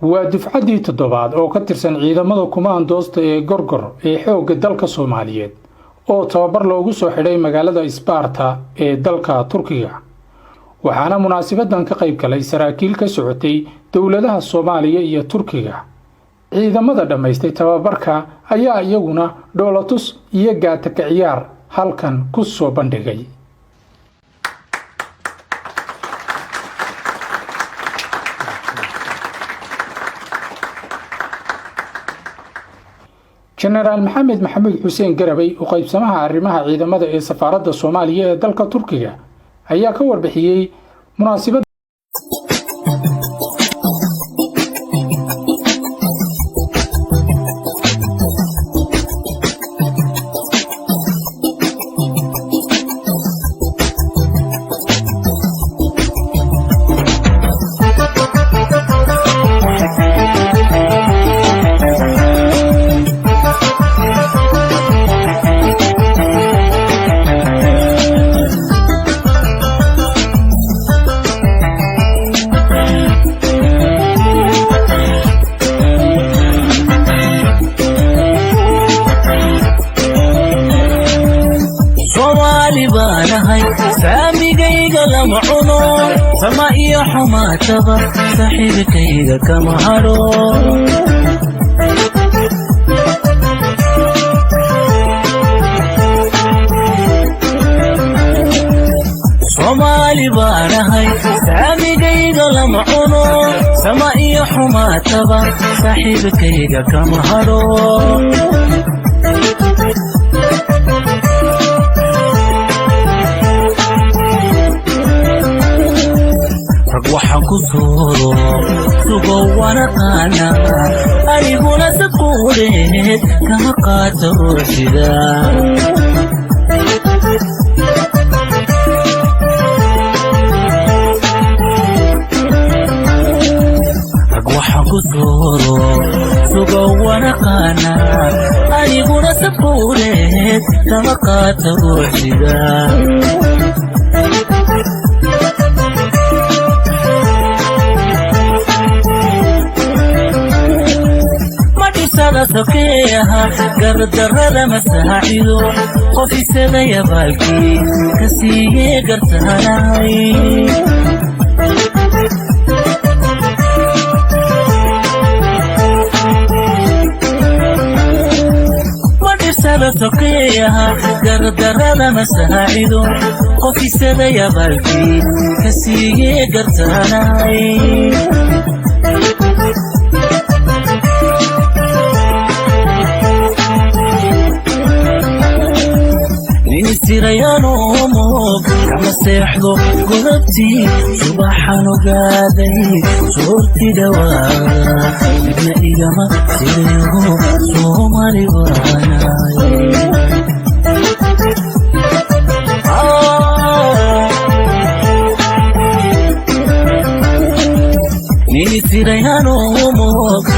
waa dufcadii toddobaad oo ka tirsan ciidamada kumaandoosta ee Gorgor ee xoogga dalka Soomaaliyeed oo tababar loogu soo xidhay magaalada Isbaarta ee dalka Turkiga waxaana munaasabadan ka qayb galay saraakiil ka socotay dawladaha Soomaaliya iyo Turkiga ciidamada dhameystay tababarka ayaa iyaguna dhoolatus iyo gaata ka ciyaar halkan ku soo bandhigay General Maxamed Xuseen Garabay oo qaybsamaha arrimaha ciidamada ee safaaradda Soomaaliya ee dalka Turkiga ayaa ka warbixiyay munaasabada سما iyo xumaataba saaxiibkayga kama haro Soomaali baanahay saamigayga lama cuno sama iyo xumaataba saaxiibkayga kama haro waxaan ku soo sugo warqana aniguna saquureed kama qaato ruuxida waxaan ku soo sugo warqana aniguna saquureed kama qaato ruuxida سكيها قردرد مساعدو وفي سنة يبالكي كسيه قرتهاي وفي سنة سكيها قردرد مساعدو وفي سنة يبالكي كسيه قرتهاي سيريانو كما سيحضو قلبتي سبحانو قادي صورتي دواء ابن إيجاما سيريو سومالي باناي نيني سيريانو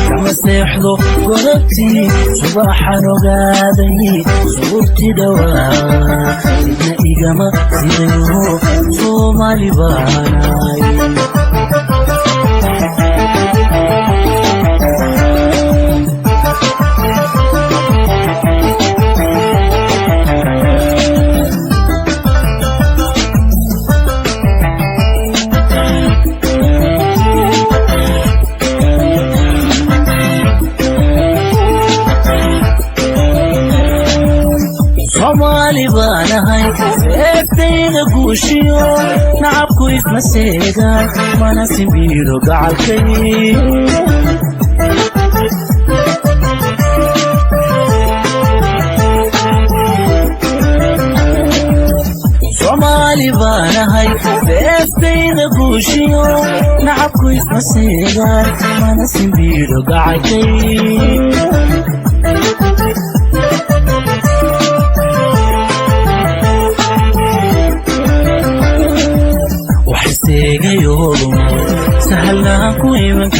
كما سيحضو قلبتي سبحانو قادي صورتي دواء ابن إيجاما سيريو سومالي باناي Somali baanahay eegtayda guushiyo nacabku isma seegaan mana simbiiro gacalkay Somali baanahay eegtayda guushiyo nacabku isma seegaan mana simbiiro gacalkay سهلا كوي من